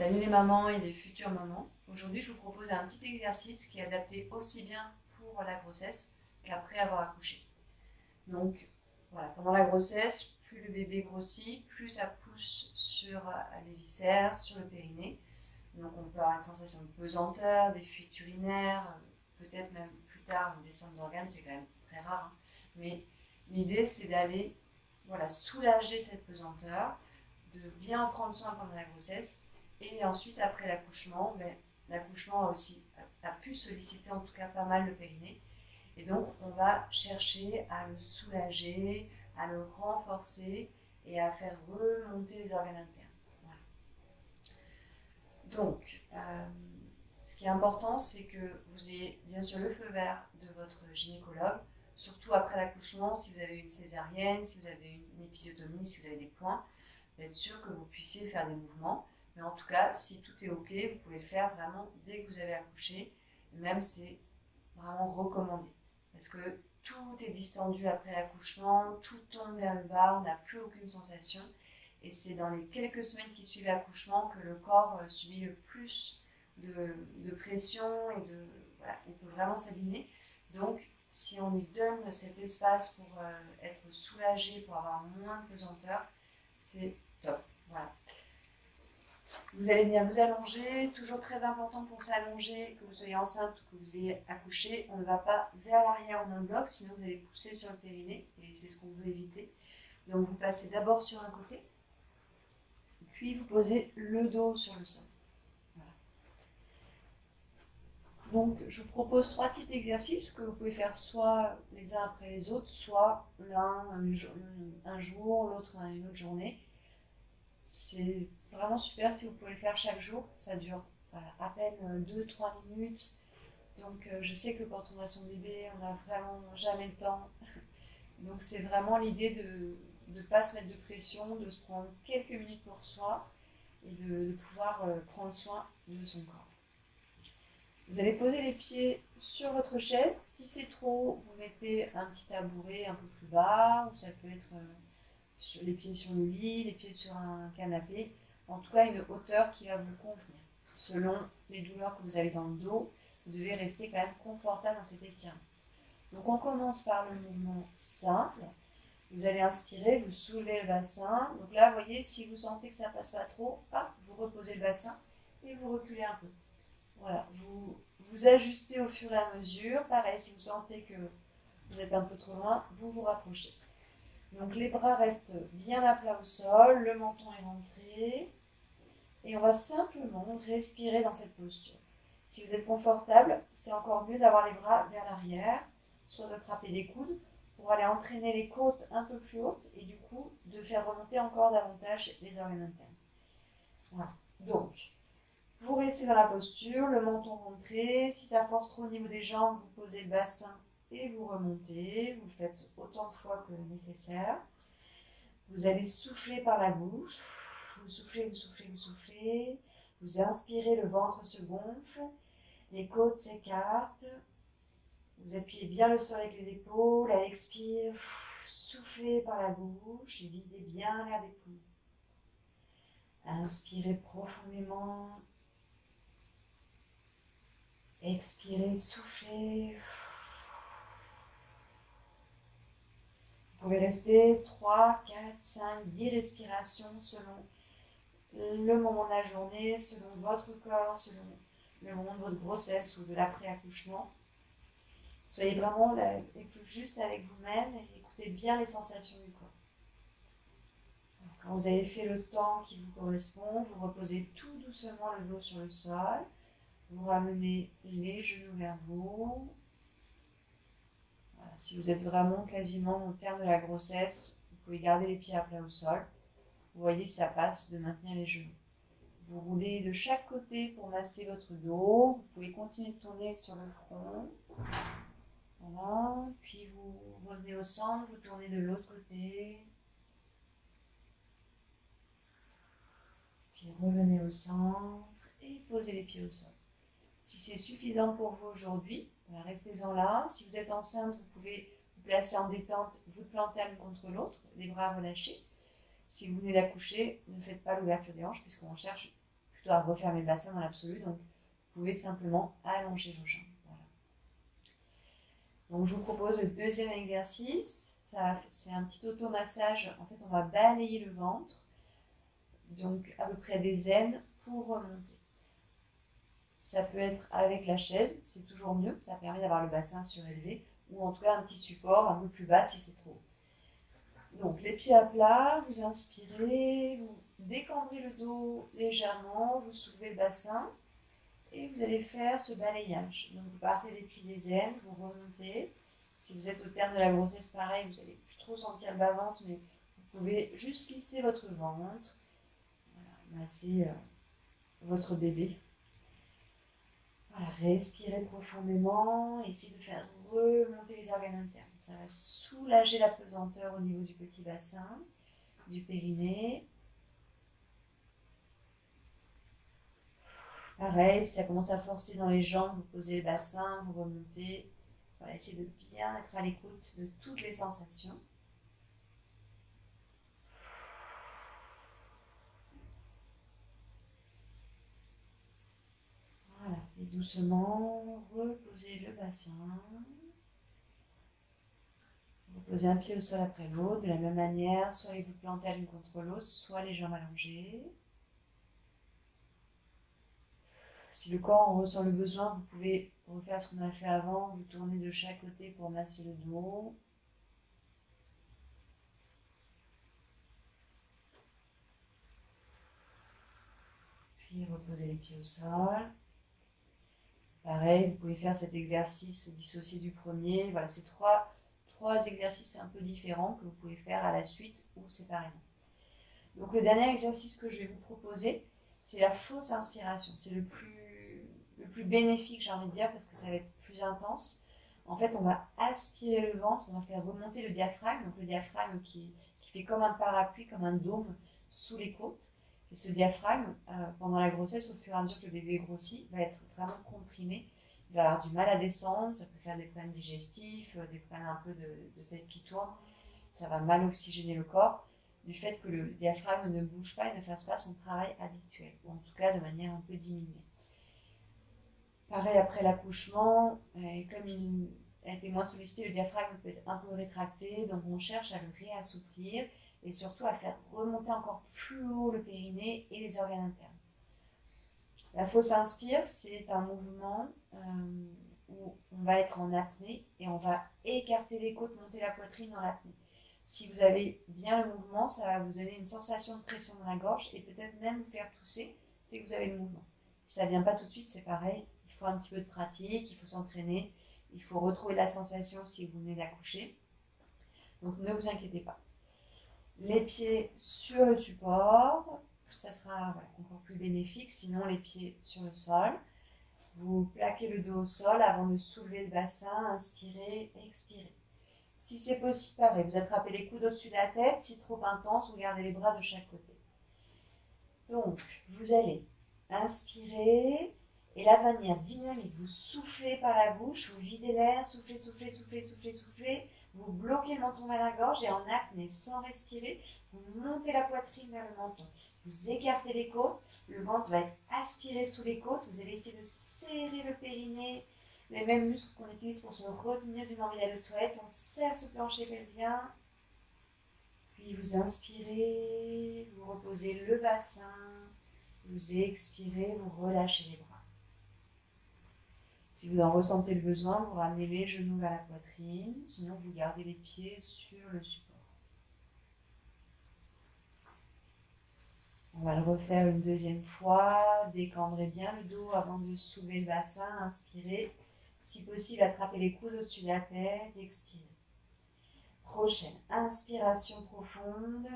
Salut les mamans et les futures mamans. Aujourd'hui, je vous propose un petit exercice qui est adapté aussi bien pour la grossesse qu'après avoir accouché. Donc, voilà, pendant la grossesse, plus le bébé grossit, plus ça pousse sur les viscères, sur le périnée. Donc, on peut avoir une sensation de pesanteur, des fuites urinaires, peut-être même plus tard une descente d'organes, c'est quand même très rare, hein. Mais l'idée, c'est d'aller soulager cette pesanteur, de bien en prendre soin pendant la grossesse. Et ensuite, après l'accouchement, l'accouchement a pu solliciter en tout cas pas mal le périnée. Et donc, on va chercher à le soulager, à le renforcer et à faire remonter les organes internes. Voilà. Donc, ce qui est important, c'est que vous ayez bien sûr le feu vert de votre gynécologue, surtout après l'accouchement, si vous avez une césarienne, si vous avez une épisiotomie, si vous avez des points, d'être sûr que vous puissiez faire des mouvements. Mais en tout cas, si tout est OK, vous pouvez le faire vraiment dès que vous avez accouché. Même c'est vraiment recommandé. Parce que tout est distendu après l'accouchement, tout tombe vers le bas, on n'a plus aucune sensation. Et c'est dans les quelques semaines qui suivent l'accouchement que le corps subit le plus de pression et voilà, on peut vraiment s'abîmer. Donc, si on lui donne cet espace pour être soulagé, pour avoir moins de pesanteur, c'est top. Voilà. Vous allez bien vous allonger, toujours très important pour s'allonger, que vous soyez enceinte ou que vous ayez accouché, on ne va pas vers l'arrière en un bloc, sinon vous allez pousser sur le périnée, et c'est ce qu'on veut éviter. Donc vous passez d'abord sur un côté, puis vous posez le dos sur le sol. Voilà. Donc je vous propose 3 types d'exercices que vous pouvez faire soit les uns après les autres, soit l'un un jour, l'autre une autre journée. C'est vraiment super si vous pouvez le faire chaque jour. Ça dure à peine 2-3 minutes. Donc je sais que quand on a son bébé, on n'a vraiment jamais le temps. Donc c'est vraiment l'idée de ne pas se mettre de pression, de se prendre quelques minutes pour soi et de pouvoir prendre soin de son corps. Vous allez poser les pieds sur votre chaise. Si c'est trop, vous mettez un petit tabouret un peu plus bas, ou ça peut être les pieds sur le lit, les pieds sur un canapé. En tout cas, une hauteur qui va vous convenir. Selon les douleurs que vous avez dans le dos, vous devez rester quand même confortable dans cet étirement. Donc on commence par le mouvement simple. Vous allez inspirer, vous soulevez le bassin. Donc là, vous voyez, si vous sentez que ça ne passe pas trop, hop, vous reposez le bassin et vous reculez un peu. Voilà, vous ajustez au fur et à mesure. Pareil, si vous sentez que vous êtes un peu trop loin, vous vous rapprochez. Donc les bras restent bien à plat au sol, le menton est rentré. Et on va simplement respirer dans cette posture. Si vous êtes confortable, c'est encore mieux d'avoir les bras vers l'arrière, soit d'attraper les coudes pour aller entraîner les côtes un peu plus hautes et du coup de faire remonter encore davantage les organes internes. Voilà. Donc, vous restez dans la posture, le menton rentré. Si ça force trop au niveau des jambes, vous posez le bassin et vous remontez. Vous le faites autant de fois que nécessaire. Vous allez souffler par la bouche. Vous soufflez, vous soufflez, vous soufflez. Vous inspirez, le ventre se gonfle. Les côtes s'écartent. Vous appuyez bien le sol avec les épaules. À l'expire, soufflez par la bouche. Videz bien l'air des poumons. Inspirez profondément. Expirez, soufflez. Vous pouvez rester 3, 4, 5, 10 respirations selon le moment de la journée, selon votre corps, selon le moment de votre grossesse ou de l'après-accouchement. Soyez vraiment les plus justes avec vous-même et écoutez bien les sensations du corps. Quand vous avez fait le temps qui vous correspond, vous reposez tout doucement le dos sur le sol. Vous ramenez les genoux vers vous. Voilà, si vous êtes vraiment quasiment au terme de la grossesse, vous pouvez garder les pieds à plat au sol. Vous voyez, ça passe de maintenir les genoux. Vous roulez de chaque côté pour masser votre dos. Vous pouvez continuer de tourner sur le front. Voilà. Puis vous revenez au centre, vous tournez de l'autre côté. Puis revenez au centre et posez les pieds au sol. Si c'est suffisant pour vous aujourd'hui, restez-en là. Si vous êtes enceinte, vous pouvez vous placer en détente, vous planter l'une contre l'autre, les bras relâchés. Si vous venez d'accoucher, ne faites pas l'ouverture des hanches puisqu'on cherche plutôt à refermer le bassin dans l'absolu. Donc, vous pouvez simplement allonger vos jambes. Voilà. Donc, je vous propose le deuxième exercice. C'est un petit automassage. En fait, on va balayer le ventre, donc à peu près des aines pour remonter. Ça peut être avec la chaise, c'est toujours mieux. Ça permet d'avoir le bassin surélevé, ou en tout cas un petit support un peu plus bas si c'est trop haut. Donc, les pieds à plat, vous inspirez, vous décambrez le dos légèrement, vous soulevez le bassin. Et vous allez faire ce balayage. Donc vous partez des pieds des aines, vous remontez. Si vous êtes au terme de la grossesse, pareil, vous n'allez plus trop sentir le bas-ventre, mais vous pouvez juste lisser votre ventre, voilà, masser votre bébé. Voilà, respirez profondément, essayez de faire remonter les organes internes. Ça va soulager la pesanteur au niveau du petit bassin, du périnée. Pareil, si ça commence à forcer dans les jambes, vous posez le bassin, vous remontez. Voilà, essayez de bien être à l'écoute de toutes les sensations. Voilà, et doucement, reposez le bassin. Reposez un pied au sol après l'autre, de la même manière, soit les vous plantez l'une contre l'autre, soit les jambes allongées. Si le corps en ressent le besoin, vous pouvez refaire ce qu'on a fait avant, vous tournez de chaque côté pour masser le dos. Puis reposez les pieds au sol. Pareil, vous pouvez faire cet exercice dissocié du premier. Voilà, c'est trois exercices un peu différents que vous pouvez faire à la suite ou séparément. Donc le dernier exercice que je vais vous proposer, c'est la fausse inspiration. C'est le plus bénéfique, j'ai envie de dire, parce que ça va être plus intense. En fait, on va aspirer le ventre, on va faire remonter le diaphragme. Donc le diaphragme qui fait comme un parapluie, comme un dôme sous les côtes. Et ce diaphragme, pendant la grossesse, au fur et à mesure que le bébé grossit, va être vraiment comprimé. Il va avoir du mal à descendre, ça peut faire des problèmes digestifs, des problèmes un peu de tête qui tourne. Ça va mal oxygéner le corps du fait que le diaphragme ne bouge pas et ne fasse pas son travail habituel, ou en tout cas de manière un peu diminuée. Pareil après l'accouchement, comme il a été moins sollicité, le diaphragme peut être un peu rétracté, donc on cherche à le réassouplir et surtout à faire remonter encore plus haut le périnée et les organes internes. La fausse inspire, c'est un mouvement où on va être en apnée et on va écarter les côtes, monter la poitrine dans l'apnée. Si vous avez bien le mouvement, ça va vous donner une sensation de pression dans la gorge et peut-être même vous faire tousser, c'est que vous avez le mouvement. Si ça ne vient pas tout de suite, c'est pareil, il faut un petit peu de pratique, il faut s'entraîner, il faut retrouver la sensation si vous venez d'accoucher. Donc ne vous inquiétez pas. Les pieds sur le support, ça sera encore plus bénéfique, sinon les pieds sur le sol. Vous plaquez le dos au sol avant de soulever le bassin, inspirez, expirez. Si c'est possible, pareil, vous attrapez les coudes au-dessus de la tête. Si trop intense, vous gardez les bras de chaque côté. Donc, vous allez inspirer. Et là, de manière dynamique, vous soufflez par la bouche, vous videz l'air, soufflez, soufflez, soufflez, soufflez, soufflez. Vous bloquez le menton vers la gorge et en apnée, sans respirer, vous montez la poitrine vers le menton. Vous écartez les côtes, le ventre va être aspiré sous les côtes. Vous allez essayer de serrer le périnée, les mêmes muscles qu'on utilise pour se retenir d'une envie d'aller aux toilettes. On serre ce plancher pelvien. Puis vous inspirez, vous reposez le bassin. Vous expirez, vous relâchez les bras. Si vous en ressentez le besoin, vous ramenez les genoux vers la poitrine. Sinon, vous gardez les pieds sur le support. On va le refaire une deuxième fois. Décambrez bien le dos avant de soulever le bassin. Inspirez. Si possible, attrapez les coudes au-dessus de la tête. Expirez. Prochaine inspiration profonde.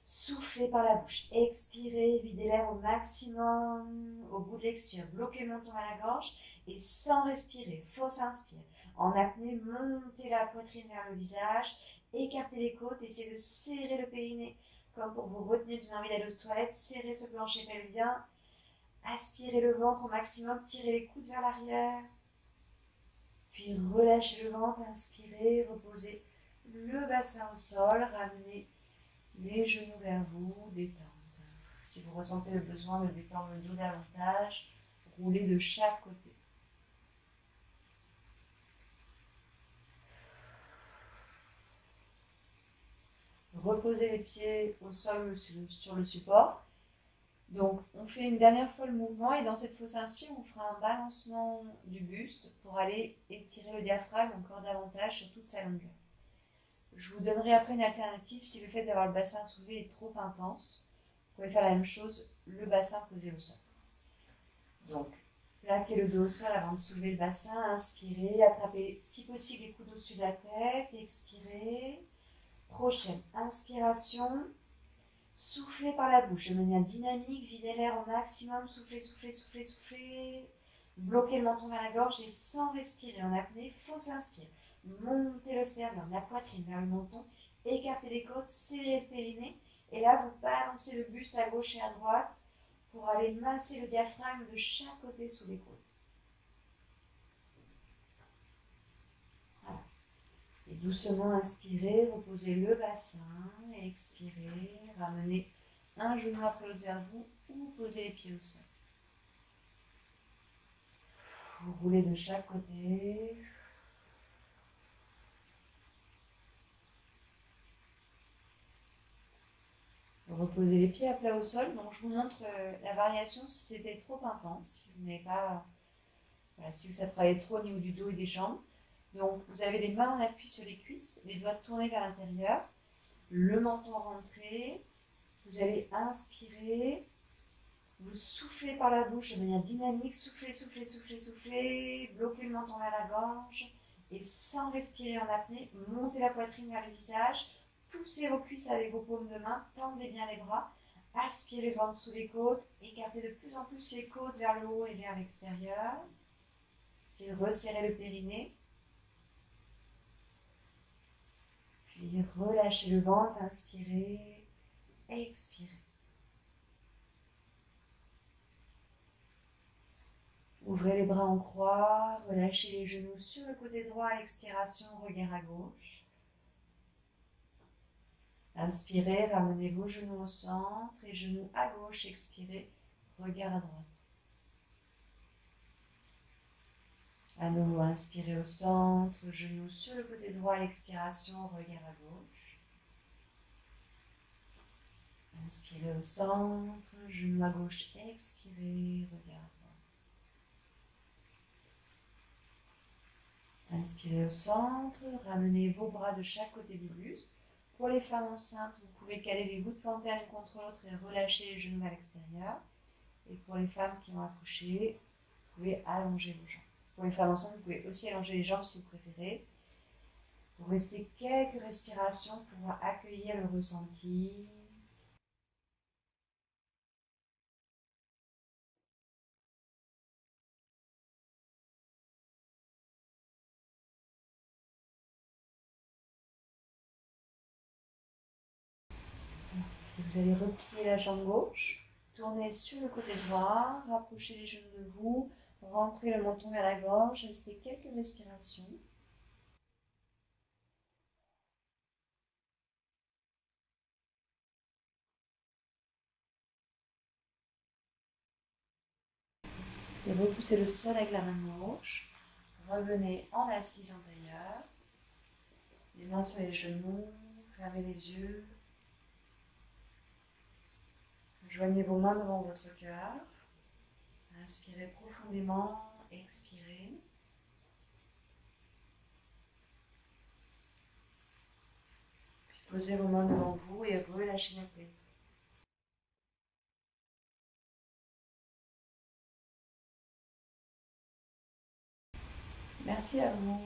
Soufflez par la bouche. Expirez. Videz l'air au maximum. Au bout de l'expire, bloquez le menton à la gorge. Et sans respirer, fausse inspire. En apnée, montez la poitrine vers le visage. Écartez les côtes. Essayez de serrer le périnée. Comme pour vous retenir d'une envie d'aller aux toilettes. Serrez ce plancher pelvien. Aspirez le ventre au maximum. Tirez les coudes vers l'arrière. Puis relâchez le ventre. Inspirez. Reposez le bassin au sol. Ramenez les genoux vers vous. Détente. si vous ressentez le besoin de détendre le dos davantage, roulez de chaque côté. Reposez les pieds au sol sur le support. Donc, on fait une dernière fois le mouvement et dans cette fausse inspire, on fera un balancement du buste pour aller étirer le diaphragme encore davantage sur toute sa longueur. Je vous donnerai après une alternative si le fait d'avoir le bassin soulevé est trop intense. Vous pouvez faire la même chose, le bassin posé au sol. Donc, plaquez le dos au sol avant de soulever le bassin, inspirez, attrapez si possible les coudes au-dessus de la tête, expirez. Prochaine inspiration, soufflez par la bouche de manière dynamique, videz l'air au maximum, soufflez, soufflez, soufflez, soufflez. Bloquez le menton vers la gorge et sans respirer en apnée, fausse inspire. Montez le sternum, la poitrine vers le menton, écartez les côtes, serrez le périnée. Et là, vous balancez le buste à gauche et à droite pour aller masser le diaphragme de chaque côté sous les côtes. Voilà. Et doucement inspirez, reposez le bassin, expirez, ramenez un genou après l'autre vers vous ou posez les pieds au sol. Vous roulez de chaque côté. Reposez les pieds à plat au sol. Donc je vous montre la variation si c'était trop intense, si vous n'avez pas, voilà, si ça travaille trop au niveau du dos et des jambes. Donc vous avez les mains en appui sur les cuisses, les doigts tournés vers l'intérieur, le menton rentré. Vous allez inspirer, vous soufflez par la bouche de manière dynamique, soufflez, soufflez, soufflez, soufflez, bloquez le menton vers la gorge et sans respirer en apnée, montez la poitrine vers le visage, poussez vos cuisses avec vos paumes de main, tendez bien les bras, aspirez le ventre sous les côtes, écartez de plus en plus les côtes vers le haut et vers l'extérieur. Essayez de resserrer le périnée. Puis relâchez le ventre, inspirez, expirez. Ouvrez les bras en croix, relâchez les genoux sur le côté droit à l'expiration, regard à gauche. Inspirez, ramenez vos genoux au centre et genoux à gauche, expirez, regard à droite. À nouveau, inspirez au centre, genoux sur le côté droit à l'expiration, regard à gauche. Inspirez au centre, genoux à gauche, expirez, regard à droite. Inspirez au centre, ramenez vos bras de chaque côté du buste. Pour les femmes enceintes, vous pouvez caler les voûtes plantaires l'une contre l'autre et relâcher les genoux à l'extérieur. Et pour les femmes qui ont accouché, vous pouvez allonger vos jambes. Pour les femmes enceintes, vous pouvez aussi allonger les jambes si vous préférez. Vous restez quelques respirations pour accueillir le ressenti. Vous allez replier la jambe gauche, tourner sur le côté droit, rapprocher les genoux de vous, rentrer le menton vers la gorge, restez quelques respirations. Et repoussez le sol avec la main gauche. Revenez en assise en tailleur. Les mains sur les genoux, fermez les yeux. Joignez vos mains devant votre cœur. Inspirez profondément, expirez. Puis posez vos mains devant vous et relâchez la tête. Merci à vous.